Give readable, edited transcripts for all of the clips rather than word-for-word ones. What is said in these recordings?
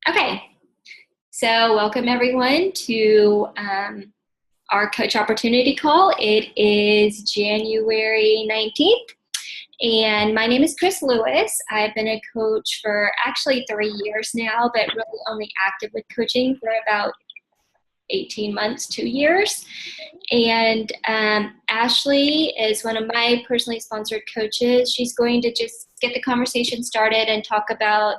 Okay, so welcome everyone to our Coach Opportunity Call. It is January 19th, and my name is Chris Lewis. I've been a coach for actually 3 years now, but really only active with coaching for about 18 months, 2 years. And Ashley is one of my personally sponsored coaches. She's going to just get the conversation started and talk about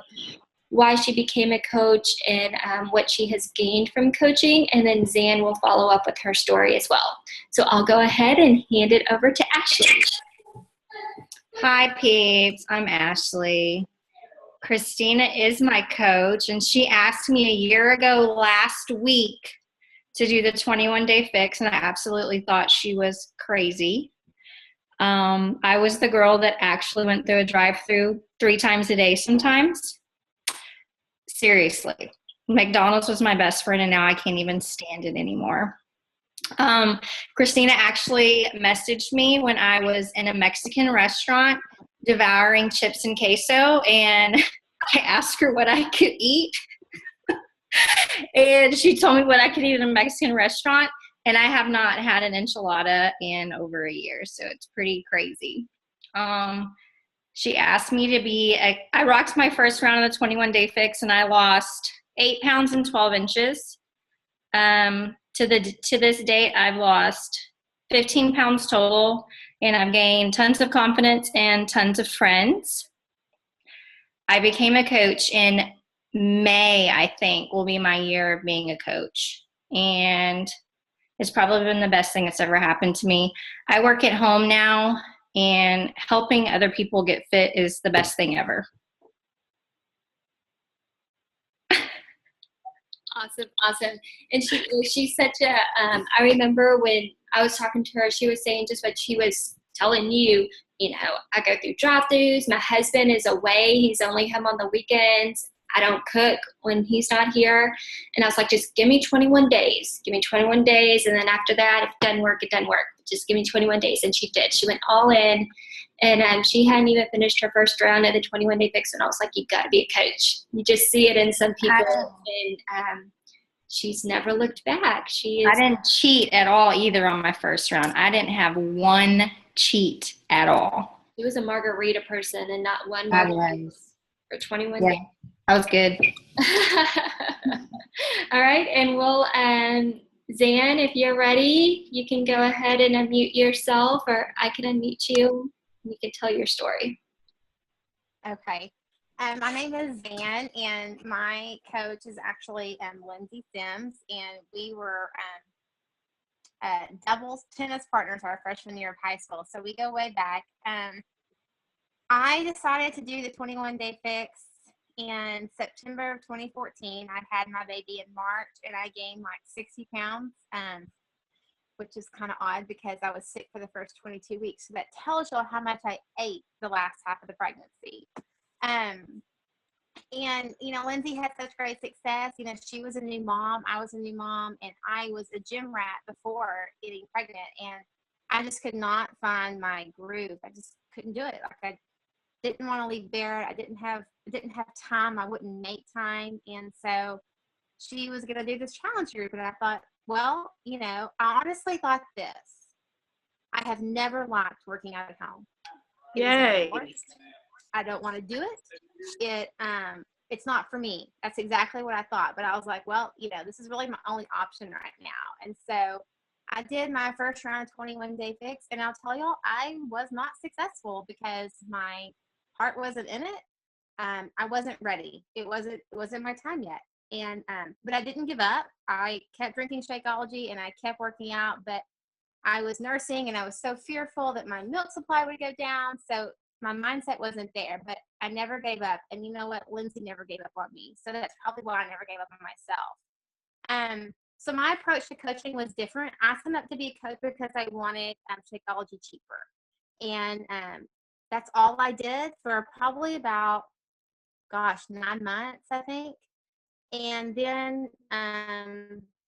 why she became a coach and what she has gained from coaching. And then Zan will follow up with her story as well. So I'll go ahead and hand it over to Ashley. Hi, peeps. I'm Ashley. Christina is my coach, and she asked me a year ago last week to do the 21-day fix, and I absolutely thought she was crazy. I was the girl that actually went through a drive-through 3 times a day sometimes. Seriously. McDonald's was my best friend, and now I can't even stand it anymore. Christina actually messaged me when I was in a Mexican restaurant devouring chips and queso, and I asked her what I could eat. And she told me what I could eat in a Mexican restaurant, and I have not had an enchilada in over a year, so it's pretty crazy. She asked me to be, I rocked my first round of the 21-day fix, and I lost 8 pounds and 12 inches. To this date, I've lost 15 pounds total, and I've gained tons of confidence and tons of friends. I became a coach in May, I think, will be my year of being a coach. And it's probably been the best thing that's ever happened to me. I work at home now, and helping other people get fit is the best thing ever. Awesome. And she's such a, I remember when I was talking to her, she was saying just what she was telling you, I go through drive-thrus. My husband is away. He's only home on the weekends. I don't cook when he's not here. And I was like, just give me 21 days. Give me 21 days. And then after that, if it doesn't work, it doesn't work. Just give me 21 days. And she did. She went all in. And she hadn't even finished her first round of the 21-day fix. And I was like, you got to be a coach. You just see it in some people. And she's never looked back. I didn't cheat at all either on my first round. I didn't have one cheat at all. She was a margarita person and not one margarita for 21 days. I was good. All right. And we'll, Zan, if you're ready, you can go ahead and unmute yourself, or I can unmute you. You can tell your story. Okay. My name is Zan, and my coach is actually Lindsay Sims, and we were doubles tennis partners our freshman year of high school, so we go way back. I decided to do the 21-day fix in September of 2014. I had my baby in March, and I gained like 60 pounds, which is kind of odd because I was sick for the first 22 weeks. So that tells you how much I ate the last half of the pregnancy. And, Lindsay had such great success. She was a new mom. I was a new mom, and I was a gym rat before getting pregnant. And I just could not find my groove. I just couldn't do it. Like, I didn't want to leave Barrett. I didn't have time. I wouldn't make time. And so she was going to do this challenge group. And I thought, well, I honestly thought this. I have never liked working out at home. Yay. I don't want to do it. It's not for me. That's exactly what I thought. But I was like, well, this is really my only option right now. And so I did my first round of 21-day fix, and I'll tell y'all, I was not successful because my heart wasn't in it. I wasn't ready. It wasn't my time yet. And but I didn't give up. I kept drinking Shakeology, and I kept working out. But I was nursing, and I was so fearful that my milk supply would go down. So my mindset wasn't there, but I never gave up. And you know what? Lindsay never gave up on me. So that's probably why I never gave up on myself. So my approach to coaching was different. I signed up to be a coach because I wanted Shakeology cheaper. And that's all I did for probably about, 9 months, I think. And then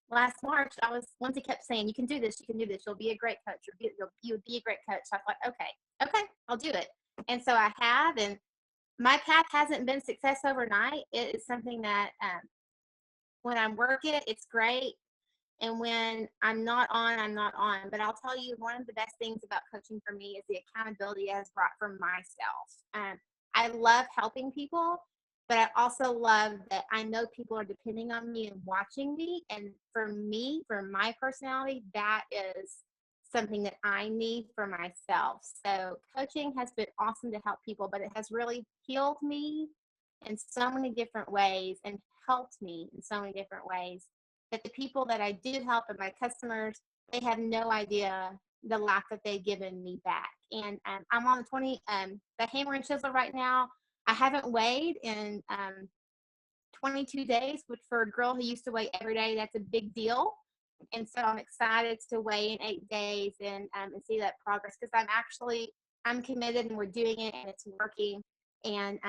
last March, Lindsay kept saying, you can do this, you'll be a great coach, you would be a great coach. So I thought, okay, I'll do it. And so I have, and my path hasn't been success overnight. It is something that when I'm working, it's great. And when I'm not on, I'm not on. But I'll tell you, one of the best things about coaching for me is the accountability it has brought for myself. I love helping people, but I also love that I know people are depending on me and watching me. And for me, for my personality, that is something that I need for myself. So coaching has been awesome to help people, but it has really healed me in so many different ways and helped me in so many different ways that the people that I do help and my customers, they have no idea the lack that they've given me back. And I'm on the hammer and chisel right now. I haven't weighed in 22 days, which for a girl who used to weigh every day, that's a big deal. And so I'm excited to weigh in 8 days and see that progress, because I'm committed and we're doing it and it's working. And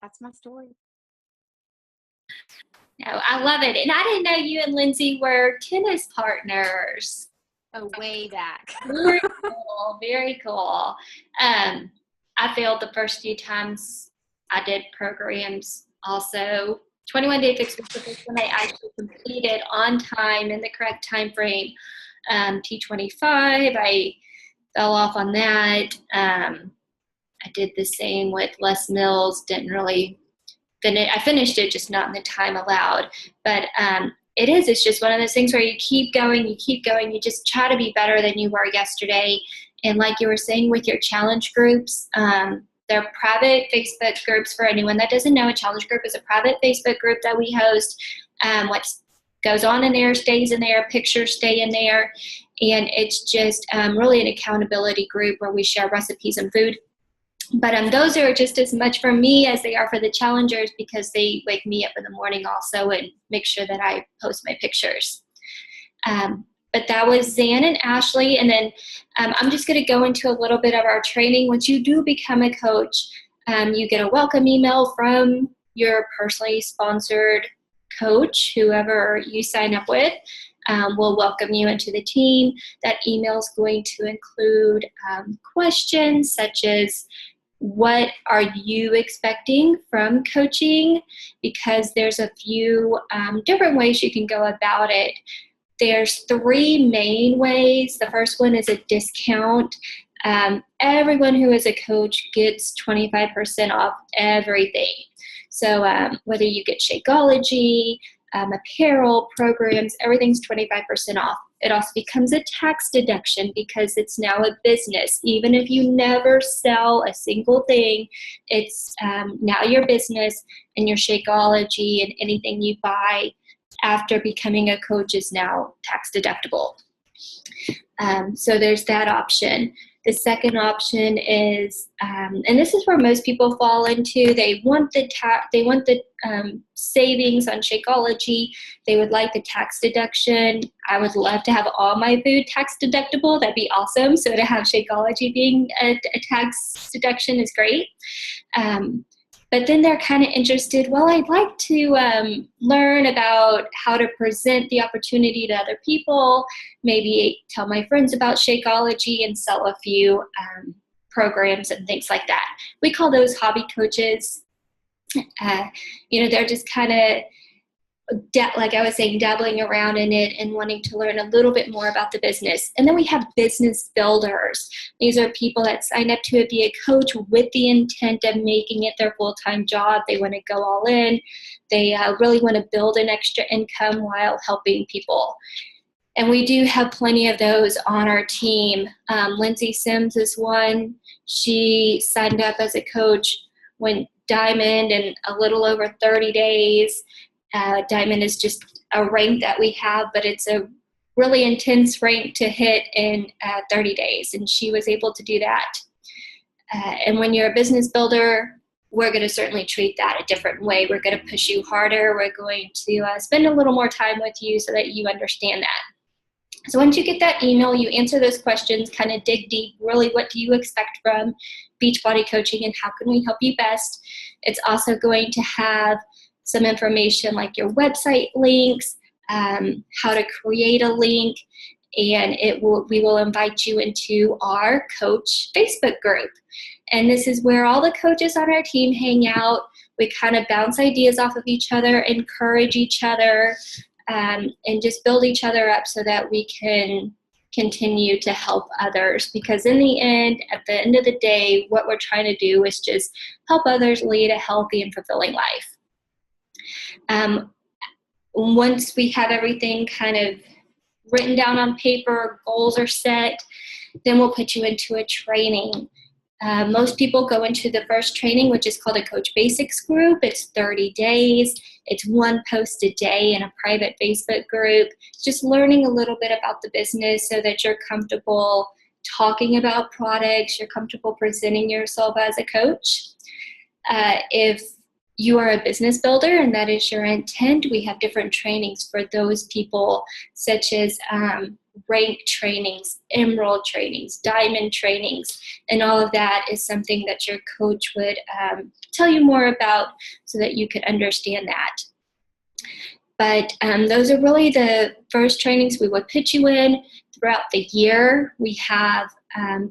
that's my story. No, I love it. And I didn't know you and Lindsay were tennis partners. Oh, way back. Very cool. Very cool. I failed the first few times I did programs also. 21 Day Fix was the first one I actually completed on time in the correct time frame. T25, I fell off on that. I did the same with Les Mills, didn't really finish. I finished it, just not in the time allowed. But it's just one of those things where you keep going, you just try to be better than you were yesterday. And like you were saying with your challenge groups, they're private Facebook groups. For anyone that doesn't know, a challenge group is a private Facebook group that we host. What goes on in there stays in there, pictures stay in there. And it's just really an accountability group where we share recipes and food. But those are just as much for me as they are for the challengers, because they wake me up in the morning also and make sure that I post my pictures. But that was Zan and Ashley. And then I'm just going to go into a little bit of our training. Once you do become a coach, you get a welcome email from your personally sponsored coach, whoever you sign up with. Will welcome you into the team. That email is going to include questions such as, what are you expecting from coaching? Because there's a few different ways you can go about it. There's 3 main ways. The first one is a discount. Everyone who is a coach gets 25% off everything. So whether you get Shakeology, apparel, programs, everything's 25% off. It also becomes a tax deduction because it's now a business. Even if you never sell a single thing, it's now your business, and your Shakeology and anything you buy after becoming a coach is now tax deductible. So there's that option. The second option is, and this is where most people fall into, they want the savings on Shakeology. They would like the tax deduction. I would love to have all my food tax deductible. That'd be awesome. So to have Shakeology being a tax deduction is great. But then they're kind of interested, well, I'd like to learn about how to present the opportunity to other people, maybe tell my friends about Shakeology and sell a few programs and things like that. We call those hobby coaches. They're just kind of, like I was saying, dabbling around in it and wanting to learn a little bit more about the business. And then we have business builders. These are people that sign up to be a coach with the intent of making it their full-time job. They want to go all in. They really want to build an extra income while helping people. And we do have plenty of those on our team. Lindsay Sims is one. She signed up as a coach, went Diamond in a little over 30 days. Diamond is just a rank that we have, but it's a really intense rank to hit in 30 days, and she was able to do that. And when you're a business builder, we're going to certainly treat that a different way. We're going to push you harder. We're going to spend a little more time with you so that you understand that. So once you get that email, you answer those questions, kind of dig deep, really what do you expect from Beachbody Coaching and how can we help you best. It's also going to have some information like your website links, how to create a link, and we will invite you into our coach Facebook group. And this is where all the coaches on our team hang out. We kind of bounce ideas off of each other, encourage each other, and just build each other up so that we can continue to help others. Because in the end, at the end of the day, what we're trying to do is just help others lead a healthy and fulfilling life. Once we have everything kind of written down on paper, goals are set, then we'll put you into a training. Most people go into the first training, which is called a Coach Basics group. It's 30 days. It's one post a day in a private Facebook group, just learning a little bit about the business so that you're comfortable talking about products, you're comfortable presenting yourself as a coach. If you are a business builder and that is your intent, we have different trainings for those people, such as rank trainings, emerald trainings, diamond trainings, and all of that is something that your coach would tell you more about so that you could understand that. But those are really the first trainings we would put you in. Throughout the year, we have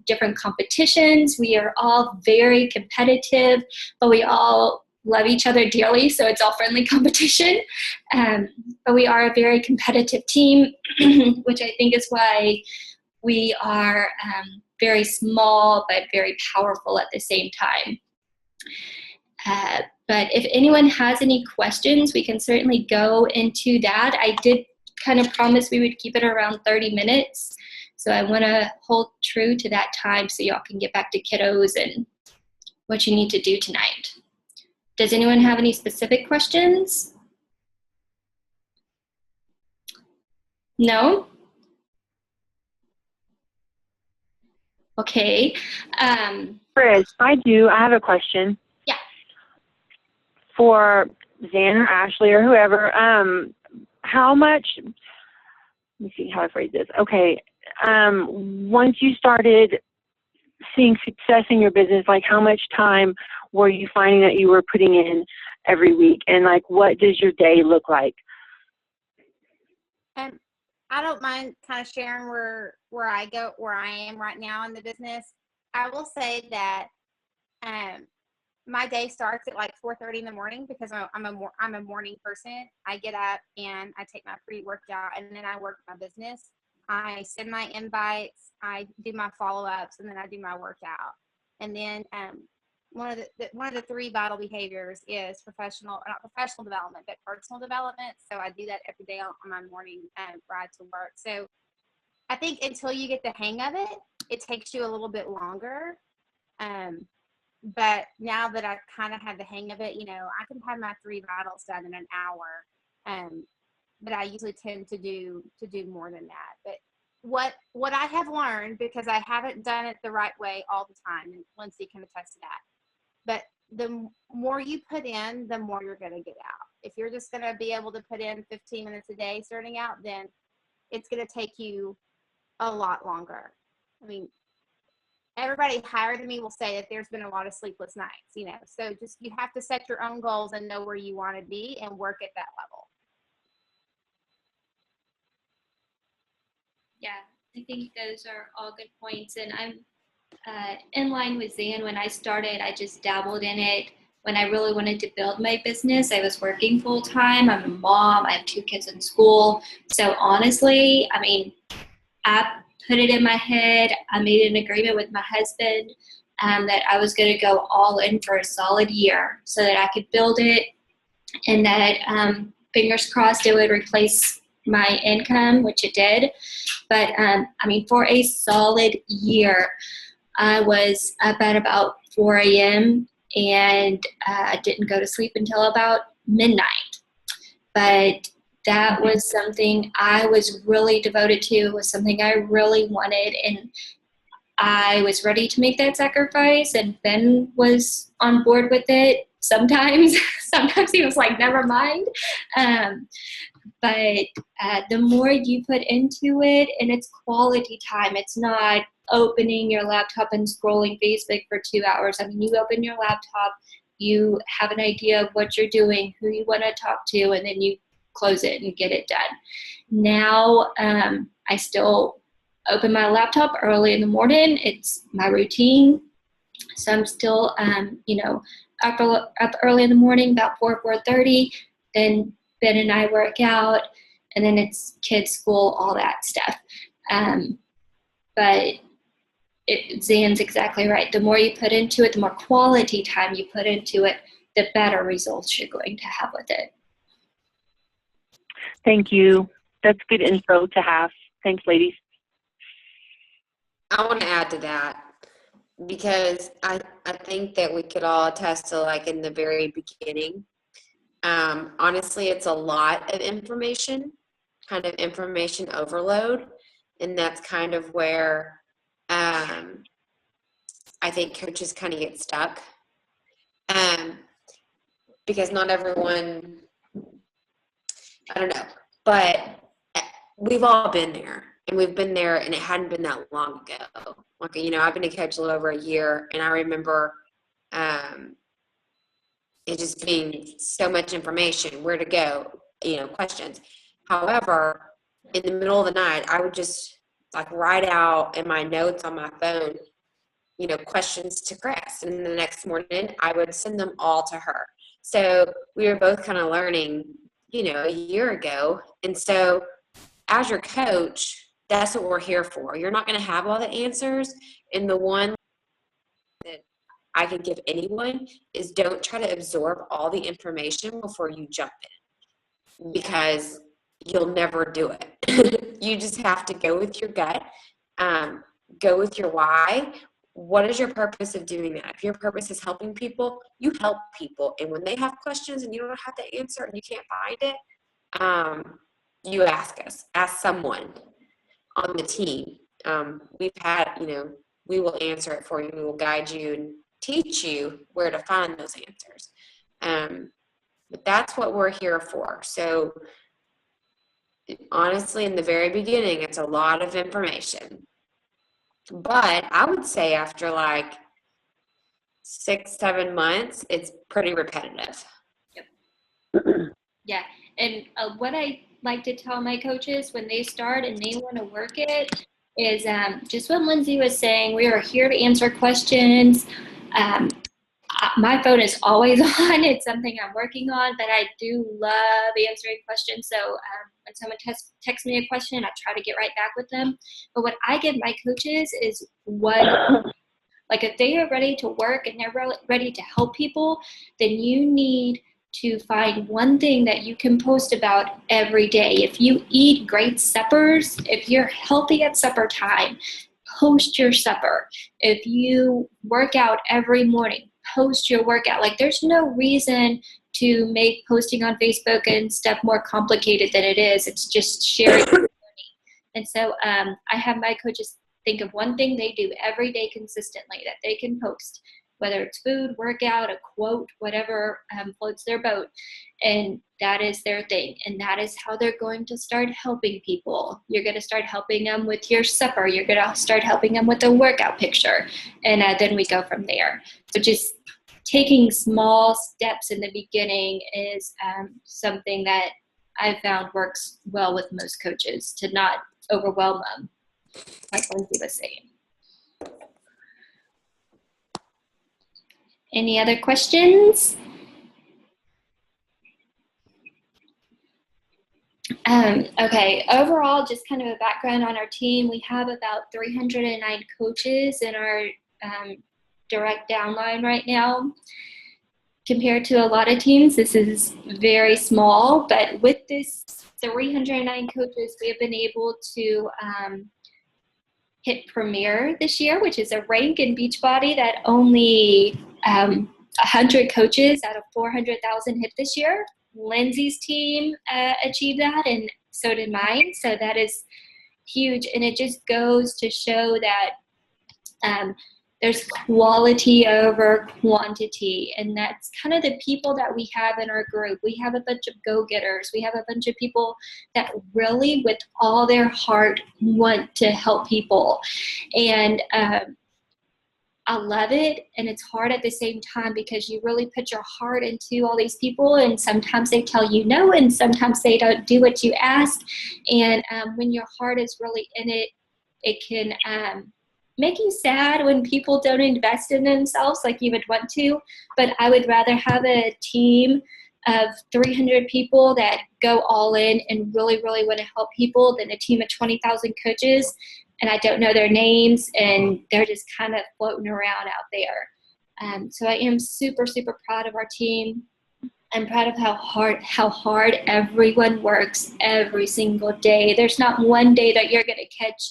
different competitions. We are all very competitive, but we all love each other dearly, so it's all friendly competition. But we are a very competitive team, which I think is why we are very small but very powerful at the same time. But if anyone has any questions, we can certainly go into that. I did kind of promise we would keep it around 30 minutes, so I want to hold true to that time so y'all can get back to kiddos and what you need to do tonight. Does anyone have any specific questions? No? Okay. Chris, I do. I have a question. Yeah. For Zan or Ashley or whoever, how much, let me see how I phrase this. Okay. Once you started seeing success in your business, like how much time were you finding that you were putting in every week? And like, what does your day look like? I don't mind kind of sharing where I am right now in the business. I will say that my day starts at like 4:30 in the morning because I'm a morning person. I get up and I take my pre-workout and then I work my business. I send my invites, I do my follow-ups, and then I do my workout. And then one of the three vital behaviors is not professional development, but personal development. So I do that every day on my morning ride to work. So I think until you get the hang of it, it takes you a little bit longer. But now that I kind of have the hang of it, I can have my three vitals done in an hour. But I usually tend to do more than that. But what I have learned, because I haven't done it the right way all the time, and Lindsay can attest to that, but the more you put in, the more you're going to get out. If you're just going to be able to put in 15 minutes a day starting out, then it's going to take you a lot longer. I mean, everybody hired to me will say that there's been a lot of sleepless nights, so just you have to set your own goals and know where you want to be and work at that level. Yeah, I think those are all good points. And I'm in line with Zan. When I started, I just dabbled in it. When I really wanted to build my business, I was working full time. I'm a mom. I have 2 kids in school. So honestly, I put it in my head. I made an agreement with my husband that I was going to go all in for a solid year so that I could build it, and that fingers crossed it would replace my income, which it did. But for a solid year, I was up at about 4 a.m. and didn't go to sleep until about midnight. But that was something I was really devoted to. It was something I really wanted, and I was ready to make that sacrifice, and Ben was on board with it. Sometimes he was like, never mind. But the more you put into it, and it's quality time, it's not opening your laptop and scrolling Facebook for 2 hours. You open your laptop, you have an idea of what you're doing, who you want to talk to, and then you close it and get it done. Now, I still open my laptop early in the morning. It's my routine. So I'm still, up early in the morning, about 4:30. Then Ben and I work out, and then it's kids' school, all that stuff. But Zan's exactly right. The more you put into it, the more quality time you put into it, the better results you're going to have with it. Thank you. That's good info to have. Thanks, ladies. I want to add to that because I think that we could all attest to, like, in the very beginning, honestly, it's a lot of information, kind of information overload. And that's kind of where I think coaches kind of get stuck. Because not everyone, I don't know, but we've all been there, and we've been there, and it hadn't been that long ago. Like, I've been a coach a little over a year, and I remember it just being so much information, where to go, questions. However, in the middle of the night, I would just write out in my notes on my phone, questions to Chris. And the next morning I would send them all to her. So we were both kind of learning, a year ago. And so as your coach, that's what we're here for. You're not going to have all the answers. And the one that I can give anyone is don't try to absorb all the information before you jump in, because you'll never do it. You just have to go with your gut, go with your why. What is your purpose of doing that? If your purpose is helping people, you help people. And when they have questions and you don't have the answer and you can't find it, you ask someone on the team. We've had, we will answer it for you. We will guide you and teach you where to find those answers. But that's what we're here for. So honestly, in the very beginning, it's a lot of information. But I would say after 6-7 months, it's pretty repetitive. Yep. Yeah. And what I like to tell my coaches when they start and they want to work it is just what Lindsay was saying. We are here to answer questions. My phone is always on. It's something I'm working on, but I do love answering questions. So when someone texts me a question, I try to get right back with them. But what I give my coaches is if they are ready to work and they're ready to help people, then you need to find one thing that you can post about every day. If you eat great suppers, if you're healthy at supper time, post your supper. If you work out every morning, post your workout. There's no reason to make posting on Facebook and stuff more complicated than it is. It's just sharing. And so I have my coaches think of one thing they do every day consistently that they can post, whether it's food, workout, a quote, whatever floats their boat. And that is their thing. And that is how they're going to start helping people. You're going to start helping them with your supper. You're going to start helping them with a workout picture. And then we go from there. So just taking small steps in the beginning is something that I've found works well with most coaches, to not overwhelm them, like Lindsay was saying. Any other questions? Okay, overall, just kind of a background on our team. We have about 309 coaches in our direct downline right now. Compared to a lot of teams, this is very small, but with this 309 coaches, we have been able to hit Premier this year, which is a rank in Beachbody that only 100 coaches out of 400,000 hit this year. Lindsay's team achieved that, and so did mine. So that is huge, and it just goes to show that there's quality over quantity, and that's kind of the people that we have in our group. We have a bunch of go-getters. We have a bunch of people that really, with all their heart, want to help people, and I love it, and it's hard at the same time because you really put your heart into all these people, and sometimes they tell you no, and sometimes they don't do what you ask. And when your heart is really in it, it can make you sad when people don't invest in themselves like you would want to, but I would rather have a team of 300 people that go all in and really, really want to help people than a team of 20,000 coaches and I don't know their names and they're just kind of floating around out there. So I am super, super proud of our team. I'm proud of how hard everyone works every single day. There's not one day that you're going to catch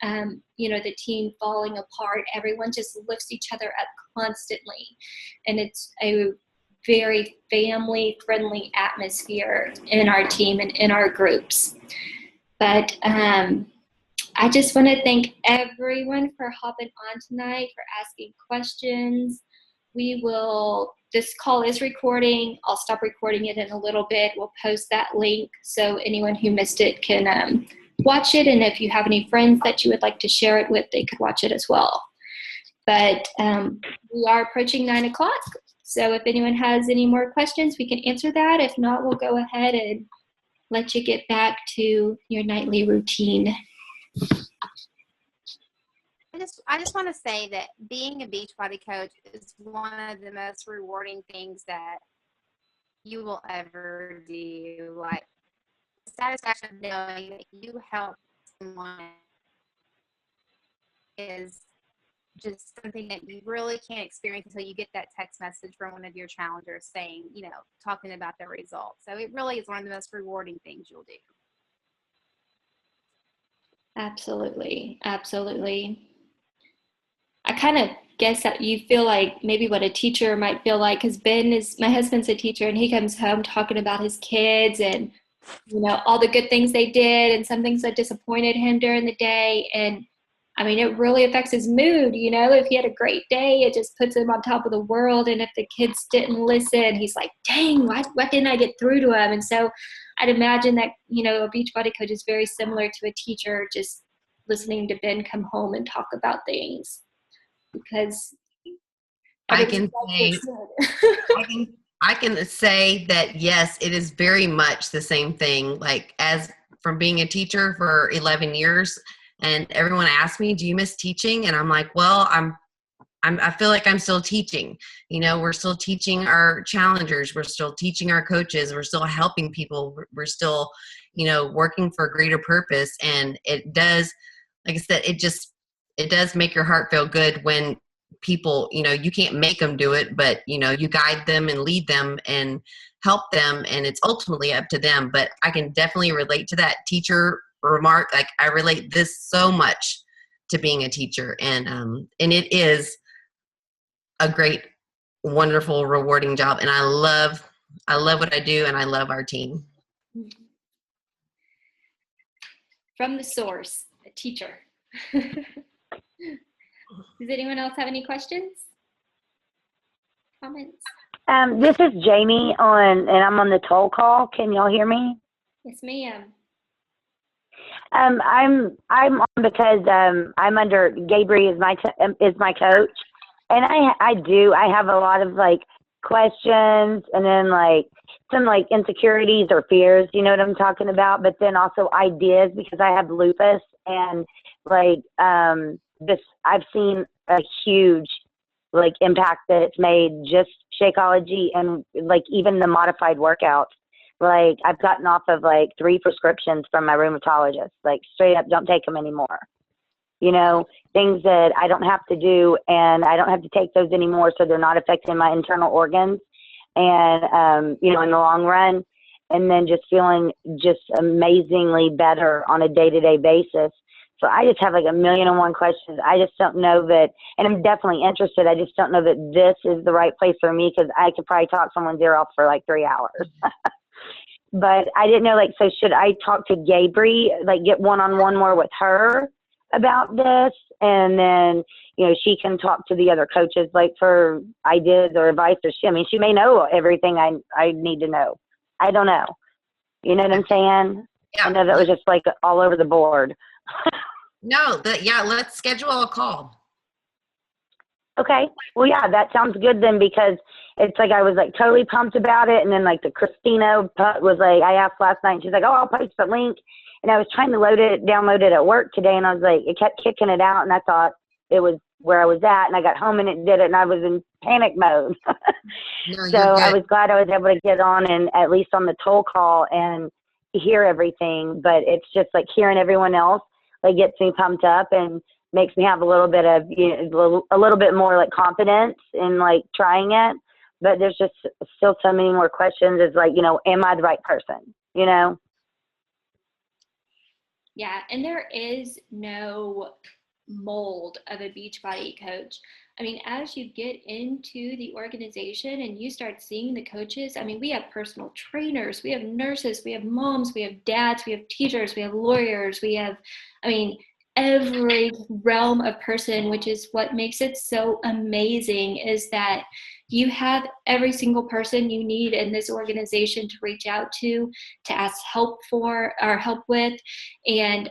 the team falling apart. Everyone just lifts each other up constantly. And it's a very family-friendly atmosphere in our team and in our groups. But I just want to thank everyone for hopping on tonight, for asking questions. This call is recording. I'll stop recording it in a little bit. We'll post that link so anyone who missed it can watch it. And if you have any friends that you would like to share it with, they could watch it as well. But we are approaching 9 o'clock. So if anyone has any more questions, we can answer that. If not, we'll go ahead and let you get back to your nightly routine. I just want to say that being a Beachbody coach is one of the most rewarding things that you will ever do. Like, the satisfaction of knowing that you help someone is just something that you really can't experience until you get that text message from one of your challengers saying, talking about their results. So it really is one of the most rewarding things you'll do. Absolutely. Absolutely. I kind of guess that you feel like maybe what a teacher might feel like, because my husband's a teacher and he comes home talking about his kids and, all the good things they did and some things that disappointed him during the day. And I mean, it really affects his mood. If he had a great day, it just puts him on top of the world. And if the kids didn't listen, he's like, dang, why didn't I get through to him? And so I'd imagine that, a Beachbody coach is very similar to a teacher, just listening to Ben come home and talk about things. Because I can say that, yes, it is very much the same thing. Like, as from being a teacher for 11 years, and everyone asks me, do you miss teaching? And I'm like, well, I feel like I'm still teaching. We're still teaching our challengers. We're still teaching our coaches. We're still helping people. We're still, working for a greater purpose. And it does, like I said, it does make your heart feel good when people, you can't make them do it, but, you guide them and lead them and help them. And it's ultimately up to them. But I can definitely relate to that teacher remark. Like, I relate this so much to being a teacher. And it is a great, wonderful, rewarding job. And I love what I do, and I love our team. From the source, a teacher. Does anyone else have any questions? Comments? This is Jamie and I'm on the toll call. Can y'all hear me? Yes, ma'am. I'm on because I'm under Gabriel is my coach, and I have a lot of questions, and then some insecurities or fears, you know what I'm talking about, but then also ideas because I have lupus, and I've seen a huge impact that it's made, just Shakeology and even the modified workouts. I've gotten off of 3 prescriptions from my rheumatologist, straight up don't take them anymore. Things that I don't have to do, and I don't have to take those anymore, so they're not affecting my internal organs. And, in the long run, and then just feeling just amazingly better on a day-to-day basis. So I just have 1,000,001 questions. I just don't know that, and I'm definitely interested. I just don't know that this is the right place for me, because I could probably talk someone's ear off for 3 hours. But I didn't know, so should I talk to Gabriel, get one-on-one more with her about this? And then, she can talk to the other coaches, for ideas or advice, or she may know everything I need to know. I don't know. You know what I'm saying? Yeah. I know that was just all over the board. No, let's schedule a call. Okay. Well, yeah, that sounds good then, because it's I was totally pumped about it. And then the Christina was I asked last night, and she's like, oh, I'll post the link. And I was trying to download it at work today. And I was it kept kicking it out. And I thought, it was where I was at, and I got home and it did it, and I was in panic mode. No, So you're I good. was glad I was able to get on and at least on the toll call and hear everything. But it's just like hearing everyone else, like, gets me pumped up and makes me have a little bit of, you know, a little bit more like confidence in like trying it. But there's just still so many more questions. It's like, you know, am I the right person? You know? Yeah, and there is no mold of a Beachbody coach. I mean, as you get into the organization and you start seeing the coaches, I mean, we have personal trainers, we have nurses, we have moms, we have dads, we have teachers, we have lawyers, we have, I mean, every realm of person, which is what makes it so amazing, is that you have every single person you need in this organization to reach out to ask help for or help with. And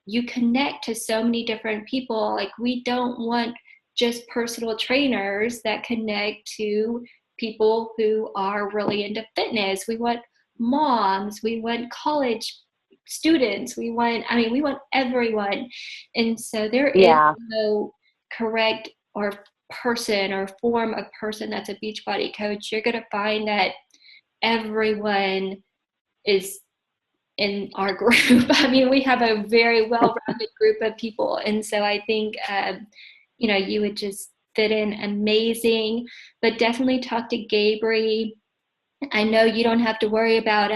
you connect to so many different people. Like, we don't want just personal trainers that connect to people who are really into fitness. We want moms, we want college students, we want everyone. And so there is Yeah. no correct or person or form of person that's a Beachbody coach. You're going to find that everyone is in our group. I mean, we have a very well-rounded group of people. And so I think, you know, you would just fit in amazing. But definitely talk to Gabri. I know you don't have to worry about,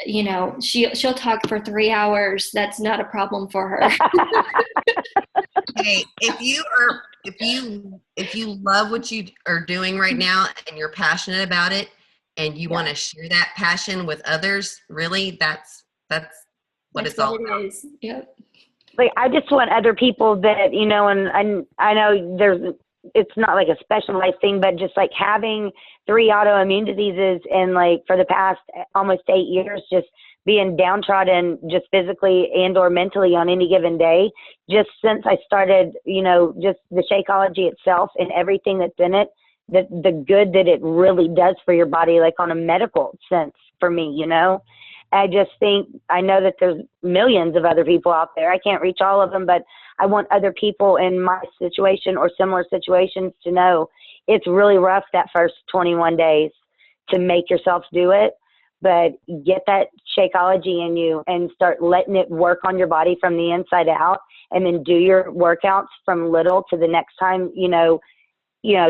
you know, she'll talk for 3 hours. That's not a problem for her. Hey, if you love what you are doing right now and you're passionate about it and you want to share that passion with others, really, that's what it's all about. It is. Yep. Like, I just want other people that, you know, and I know it's not like a specialized thing, but just like having 3 autoimmune diseases and like for the past almost 8 years, just being downtrodden just physically and or mentally on any given day, just since I started, you know, just the Shakeology itself and everything that's in it, the good that it really does for your body, like on a medical sense for me, you know. I just think, I know that there's millions of other people out there. I can't reach all of them, but I want other people in my situation or similar situations to know it's really rough that first 21 days to make yourself do it. But get that Shakeology in you and start letting it work on your body from the inside out, and then do your workouts from little to the next time, you know,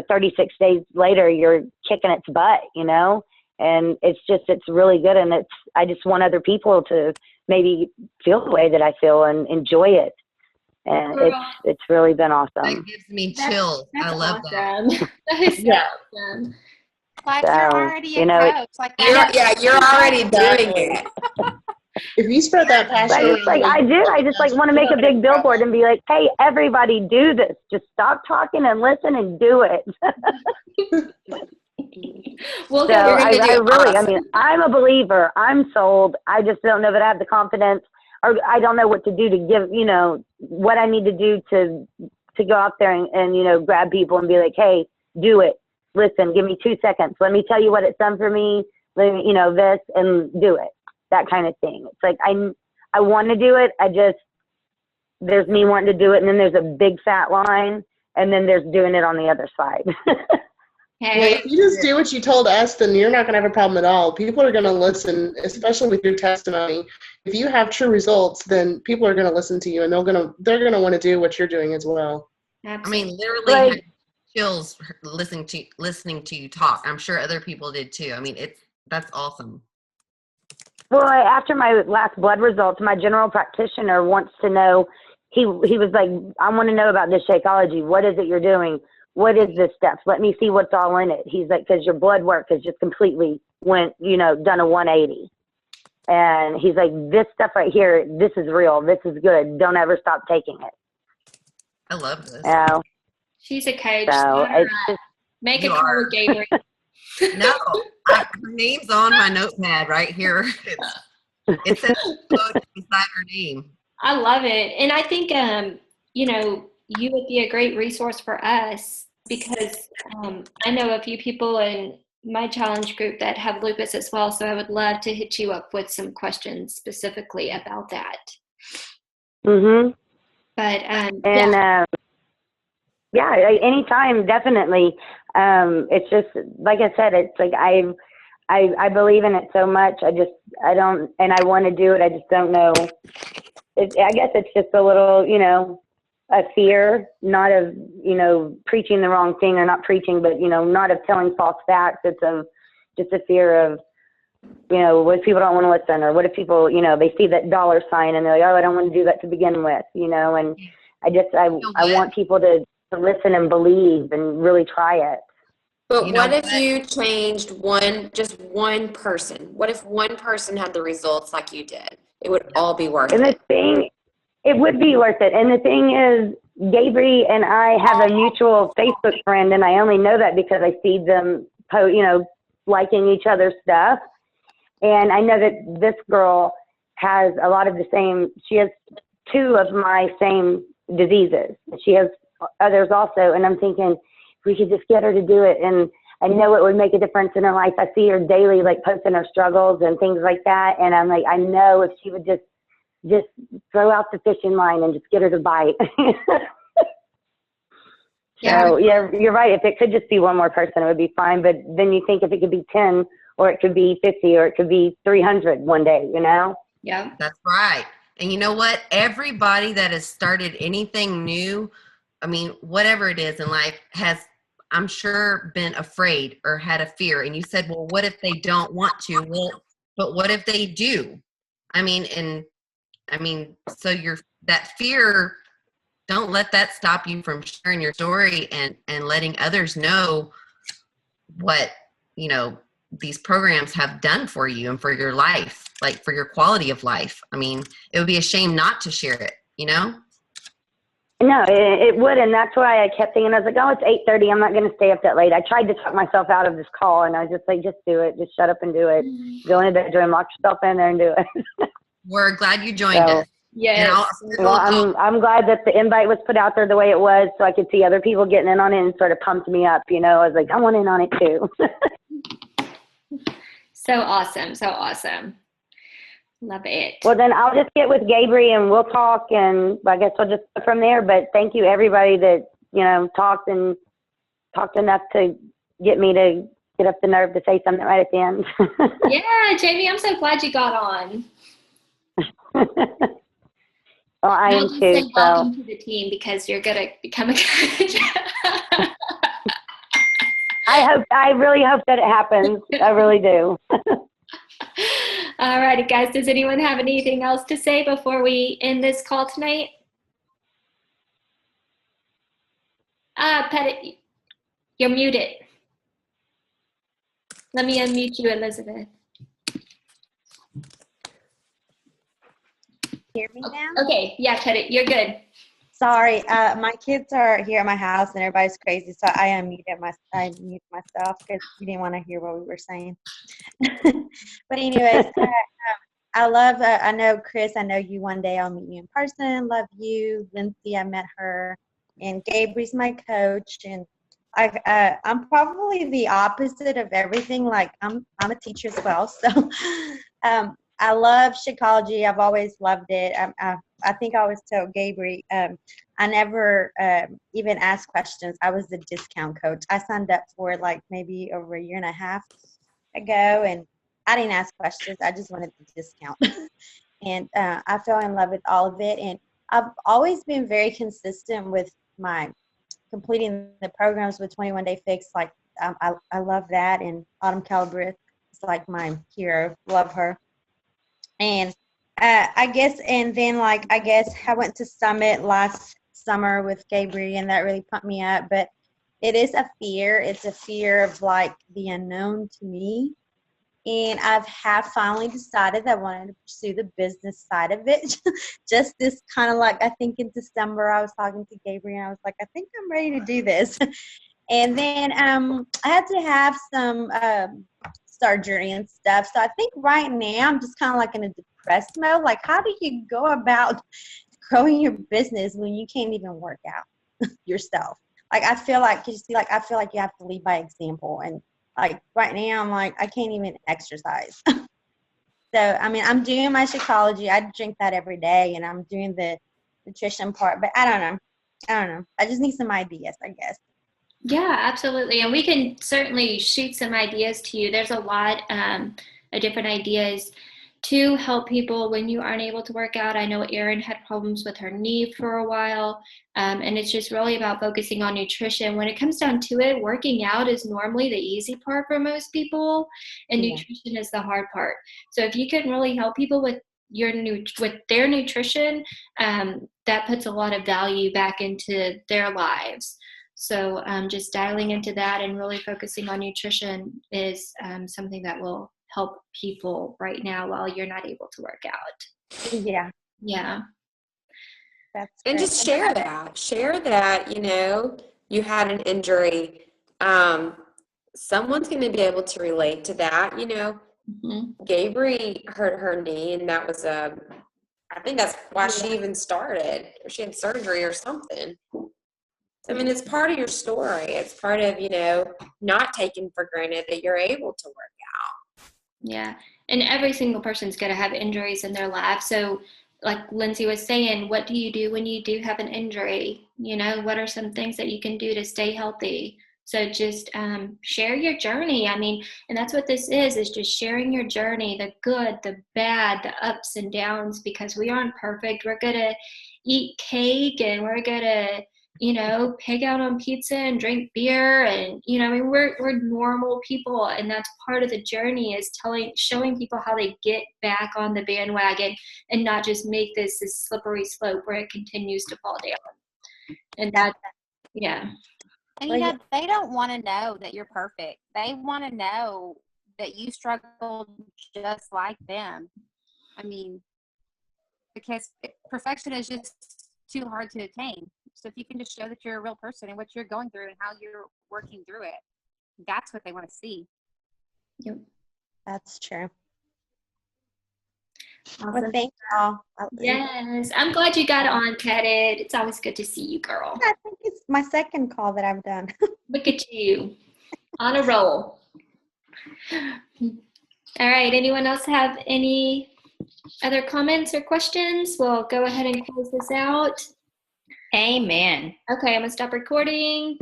36 days later, you're kicking its butt, you know. And it's really good. And I just want other people to maybe feel the way that I feel and enjoy it. And it's really been awesome. That gives me chills. I love awesome. That is so awesome. Like, So, you're already you a know, coach. Like, You're already doing it. If you spread that passion, but it's like I just like want to make a big billboard and be like, hey, everybody, do this. Just stop talking and listen and do it. Well, So You're gonna do I really, awesome. I mean, I'm a believer. I'm sold. I just don't know that I have the confidence, or I don't know what to do to give, you know, what I need to do to go out there and, you know, grab people and be like, hey, do it. Listen, give me 2 seconds. Let me tell you what it's done for me. Let me, you know, this, and do it. That kind of thing. It's like, I want to do it. There's me wanting to do it. And then there's a big fat line. And then there's doing it on the other side. Hey, if you just do what you told us, then you're not going to have a problem at all. People are going to listen, especially with your testimony. If you have true results, then people are going to listen to you, and they're going to want to do what you're doing as well. absolutely. I mean, literally Right. had chills listening to you talk. I'm sure other people did too. I mean, that's awesome. Well, after my last blood results, my general practitioner wants to know, he was like, I want to know about this Shakeology. What is it you're doing? What is this stuff? Let me see what's all in it. He's like, because your blood work has just completely done a 180. And he's like, this stuff right here, this is real. This is good. Don't ever stop taking it. I love this. She's a coach. So it's just, Make a You call are. with Gabriel. No, her name's on my notepad right here. It says coach beside her name. I love it. And I think, you know, you would be a great resource for us because I know a few people in my challenge group that have lupus as well. So I would love to hit you up with some questions specifically about that. mm-hmm. But And anytime, definitely. It's just like I said, it's like I believe in it so much. I don't, and I want to do it. I just don't know. I guess it's just a little, a fear, not of, preaching the wrong thing or not preaching, but, not of telling false facts. It's just a fear of, what if people don't want to listen, or what if people, they see that dollar sign and they're like, oh, I don't want to do that to begin with, and I want people to listen and believe and really try it. But what if you changed just one person? What if one person had the results like you did? It would all be worth And it. It would be worth it. And the thing is, Gabriel and I have a mutual Facebook friend, and I only know that because I see them, liking each other's stuff. And I know that this girl has a lot of the same, she has 2 of my same diseases. She has others also. And I'm thinking, if we could just get her to do it. And I know it would make a difference in her life. I see her daily, like posting her struggles and things like that. And I'm like, I know if she would just throw out the fishing line and just get her to bite. So yeah, you're right. If it could just be one more person, it would be fine. But then you think if it could be 10, or it could be 50, or it could be 300 one day, Yeah. That's right. And you know what? Everybody that has started anything new, I mean, whatever it is in life, has, I'm sure, been afraid or had a fear. And you said, well, what if they don't want to? Well, but what if they do? So that fear, don't let that stop you from sharing your story and letting others know what, these programs have done for you and for your life, like for your quality of life. I mean, it would be a shame not to share it, No, it would. And that's why I kept thinking, I was like, oh, it's 8:30. I'm not going to stay up that late. I tried to talk myself out of this call, and I was just like, just do it. Just shut up and do it. Go in the bedroom, lock yourself in there and do it. We're glad you joined us. Yes. Well, I'm glad that the invite was put out there the way it was, so I could see other people getting in on it, and sort of pumped me up. I was like, I want in on it too. So awesome. So awesome. Love it. Well, then I'll just get with Gabriel and we'll talk, and I guess we'll just go from there. But thank you everybody that, talked enough to get me to get up the nerve to say something right at the end. Yeah, Jamie, I'm so glad you got on. Well, I am I'll just too. say welcome to the team because you're going to become a coach. I really hope that it happens. I really do. All righty, guys. Does anyone have anything else to say before we end this call tonight? Pettit, you're muted. Let me unmute you, Elizabeth. Hear me now? Okay, yeah, Pettit, you're good. Sorry, my kids are here at my house and everybody's crazy, so I muted myself because you didn't want to hear what we were saying. But anyways, I know Chris, I know you one day, I'll meet you in person, love you. Lindsay, I met her, and Gabriel's my coach, and I'm probably the opposite of everything. Like I'm a teacher as well, so I love Shakeology. I've always loved it. I think I always tell Gabriel, I never even asked questions. I was the discount coach. I signed up for it like maybe over a year and a half ago, and I didn't ask questions. I just wanted the discount. And I fell in love with all of it. And I've always been very consistent with my completing the programs with 21 Day Fix. Like I love that. And Autumn Calabrese is like my hero. Love her. And I guess I went to Summit last summer with Gabriel, and that really pumped me up. But it is a fear. It's a fear of like the unknown to me. And I've finally decided that I wanted to pursue the business side of it. Just this kind of like, I think in December, I was talking to Gabriel, and I was like, I think I'm ready to do this. And then I had to have some surgery and stuff. So I think right now I'm just kind of like in a depressed mode. Like, how do you go about growing your business when you can't even work out yourself? Like, I feel like you have to lead by example. And like right now I'm like, I can't even exercise. So, I mean, I'm doing my Shakeology. I drink that every day, and I'm doing the nutrition part, but I don't know. I just need some ideas, I guess. Yeah, absolutely. And we can certainly shoot some ideas to you. There's a lot of different ideas to help people when you aren't able to work out. I know Erin had problems with her knee for a while, and it's just really about focusing on nutrition. When it comes down to it, working out is normally the easy part for most people, and Yeah. nutrition is the hard part. So if you can really help people with their nutrition, that puts a lot of value back into their lives. So just dialing into that and really focusing on nutrition is something that will help people right now while you're not able to work out. Yeah, Yeah. that's And great. just share that, you had an injury. Someone's going to be able to relate to that. Mhm. Gabri hurt her knee, and that was I think that's why she even started, or she had surgery or something. I mean, it's part of your story. It's part of, not taking for granted that you're able to work out. Yeah. And every single person's going to have injuries in their life. So like Lindsay was saying, what do you do when you do have an injury? What are some things that you can do to stay healthy? So just share your journey. I mean, and that's what this is just sharing your journey, the good, the bad, the ups and downs, because we aren't perfect. We're going to eat cake and we're going to, pig out on pizza and drink beer. And, I mean, we're normal people. And that's part of the journey is showing people how they get back on the bandwagon and not just make this slippery slope where it continues to fall down. And that, yeah. And Well, they don't want to know that you're perfect. They want to know that you struggled just like them. I mean, because perfection is just too hard to attain. So if you can just show that you're a real person and what you're going through and how you're working through it, that's what they want to see. Yep. That's true. Awesome. Well, thank y'all. Yes, I'm glad you got on, Pettit. It's always good to see you, girl. I think it's my second call that I've done. Look at you, on a roll. All right, anyone else have any other comments or questions? We'll go ahead and close this out. Amen. Okay, I'm gonna stop recording.